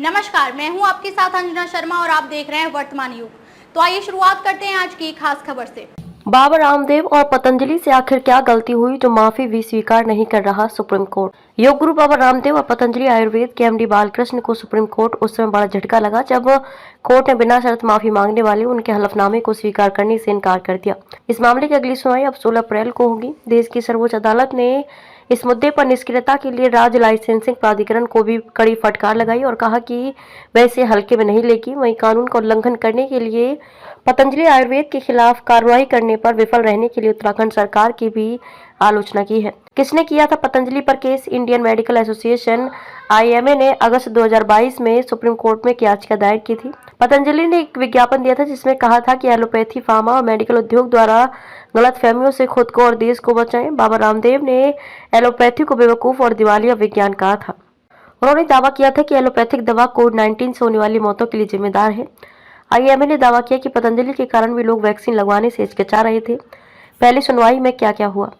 नमस्कार, मैं हूं आपके साथ अंजना शर्मा और आप देख रहे हैं वर्तमान युग। तो आइए शुरुआत करते हैं आज की खास खबर से। बाबा रामदेव और पतंजलि से आखिर क्या गलती हुई जो माफी भी स्वीकार नहीं कर रहा सुप्रीम कोर्ट। योग गुरु बाबा रामदेव और पतंजलि आयुर्वेद के एमडी बालकृष्ण को सुप्रीम कोर्ट उस समय बड़ा झटका लगा जब कोर्ट ने बिना शर्त माफी मांगने वाले उनके हलफनामे को स्वीकार करने से इनकार कर दिया। इस मामले की अगली सुनवाई अब 16 अप्रैल को होगी। देश की सर्वोच्च अदालत ने इस मुद्दे पर निष्क्रियता के लिए राज्य लाइसेंसिंग प्राधिकरण को भी कड़ी फटकार लगाई और कहा कि वह इसे हल्के में नहीं लेगी। वहीं कानून का उल्लंघन करने के लिए पतंजलि आयुर्वेद के खिलाफ कार्रवाई करने पर विफल रहने के लिए उत्तराखंड सरकार की भी आलोचना की है। किसने किया था पतंजलि पर case? Indian medical association IMA ने अगस्त 2022 में सुप्रीम कोर्ट में याचिका दायर की थी। पतंजलि ने एक विज्ञापन दिया था जिसमें कहा था कि एलोपैथी, फार्मा और मेडिकल उद्योग द्वारा गलतफहमियों से खुद को और देश को बचाएं। बाबा रामदेव ने एलोपैथी को बेवकूफ और दिवालिया विज्ञान कहा था। उन्होंने दावा किया था कि एलोपैथिक दवा कोविड-19 से होने वाली मौतों के लिए जिम्मेदार है। IMA ने दावा किया कि पतंजलि के कारण भी लोग वैक्सीन लगवाने से हिचकिचा रहे थे। पहली सुनवाई में क्या क्या हुआ?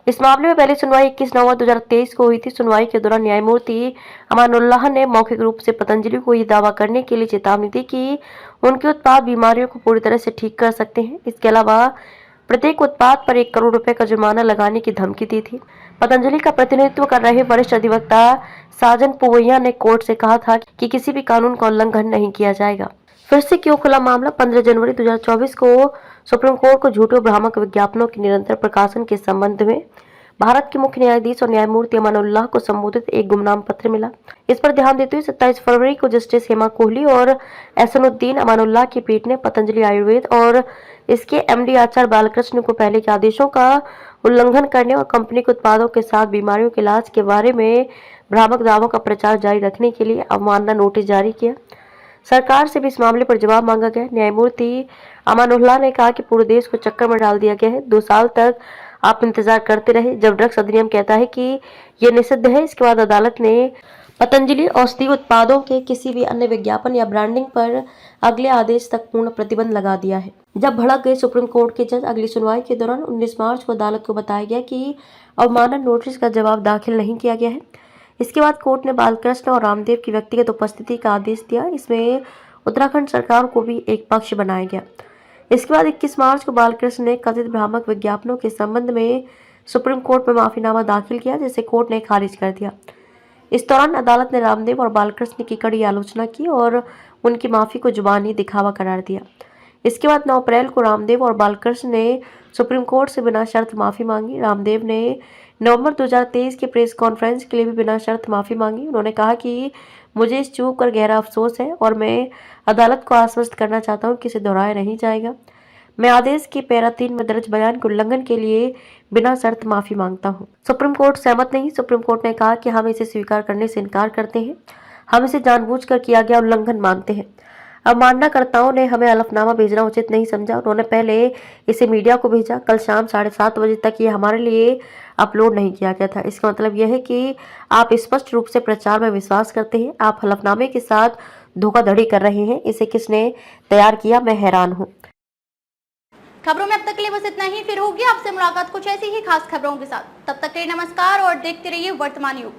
इस मामले में पहली सुनवाई 21 नवंबर 2023 को हुई थी। सुनवाई के दौरान न्यायमूर्ति अमानुल्लाह ने मौखिक रूप से पतंजलि को यह दावा करने के लिए चेतावनी दी कि उनके उत्पाद बीमारियों को पूरी तरह से ठीक कर सकते हैं। इसके अलावा प्रत्येक उत्पाद पर 1 करोड़ रुपए का जुर्माना लगाने की धमकी दी थी। पतंजलि का प्रतिनिधित्व कर रहे वरिष्ठ अधिवक्ता साजन पुवैया ने कोर्ट से कहा था कि किसी भी कानून का उल्लंघन नहीं किया जाएगा। फिर से क्यों खुला मामला? 15 जनवरी 2024 को सुप्रीम कोर्ट को झूठे और भ्रामक विज्ञापनों के निरंतर प्रकाशन के संबंध में भारत के मुख्य न्यायाधीश और न्यायमूर्ति अमानुल्लाह को संबोधित एक गुमनाम पत्र मिला। इस पर ध्यान देते हुए 27 फरवरी को जस्टिस हेमा कोहली और एहसानुद्दीन अमानुल्लाह की पीठ ने पतंजलि आयुर्वेद और इसके MD आचार्य बालकृष्ण को पहले के आदेशों का उल्लंघन करने और कंपनी के उत्पादों के साथ बीमारियों के इलाज के बारे में भ्रामक दावों का प्रचार जारी रखने के लिए अवमानना नोटिस जारी किया। सरकार से भी इस मामले पर जवाब मांगा गया। न्यायमूर्ति अमानुल्लाह ने कहा कि पूरे देश को चक्कर में डाल दिया गया है। 2 साल तक आप इंतजार करते रहे जब ड्रग्स अधिनियम कहता है कि यह निषिद्ध है। इसके बाद अदालत ने पतंजलि औषधि उत्पादों के किसी भी अन्य विज्ञापन या ब्रांडिंग पर अगले आदेश तक पूर्ण प्रतिबंध लगा दिया है। जब भड़क गए सुप्रीम कोर्ट के जज, अगली सुनवाई के दौरान 19 मार्च को अदालत को बताया गया कि अवमानना नोटिस का जवाब दाखिल नहीं किया गया है। इसके बाद कोर्ट ने बालकृष्ण और रामदेव की व्यक्तिगत उपस्थिति का आदेश दिया। इसमें उत्तराखंड सरकार को भी एक पक्ष बनाया गया। इसके बाद 21 मार्च को बालकृष्ण ने कथित भ्रामक विज्ञापनों के संबंध में सुप्रीम कोर्ट में माफीनामा दाखिल किया जिसे कोर्ट ने खारिज कर दिया। इस दौरान अदालत ने रामदेव और बालकृष्ण की कड़ी आलोचना की और उनकी माफी को जुबानी दिखावा करार दिया। इसके बाद 9 अप्रैल को रामदेव और बालकृष्ण ने सुप्रीम कोर्ट से बिना शर्त माफी मांगी। रामदेव ने नवंबर 2023 के प्रेस कॉन्फ्रेंस के लिए भी बिना शर्त माफी मांगी। उन्होंने कहा कि मुझे इस चूक पर गहरा अफसोस है और मैं अदालत को आश्वस्त करना चाहता हूं कि इसे दोहराया नहीं जाएगा। मैं आदेश के पैरा 3 में दर्ज बयान के उल्लंघन के लिए बिना शर्त माफी मांगता हूं। सुप्रीम कोर्ट सहमत नहीं। सुप्रीम कोर्ट ने कहा कि हम इसे स्वीकार करने से इनकार करते हैं। हम इसे जानबूझकर किया गया उल्लंघन मानते हैं। अवमाननाकर्ताओं ने हमें हलफनामा भेजना उचित नहीं समझा। उन्होंने पहले इसे मीडिया को भेजा। कल शाम 7:30 बजे तक ये हमारे लिए अपलोड नहीं किया गया था। इसका मतलब यह है कि आप स्पष्ट रूप से प्रचार में विश्वास करते हैं। आप हलफनामे के साथ धोखाधड़ी कर रहे हैं। इसे किसने तैयार किया? मैं हैरान हूँ। खबरों में अब तक के लिए बस इतना ही। फिर होगी आपसे मुलाकात कुछ ऐसी ही खास खबरों के साथ। तब तक के लिए नमस्कार और देखते रहिए वर्तमान युग।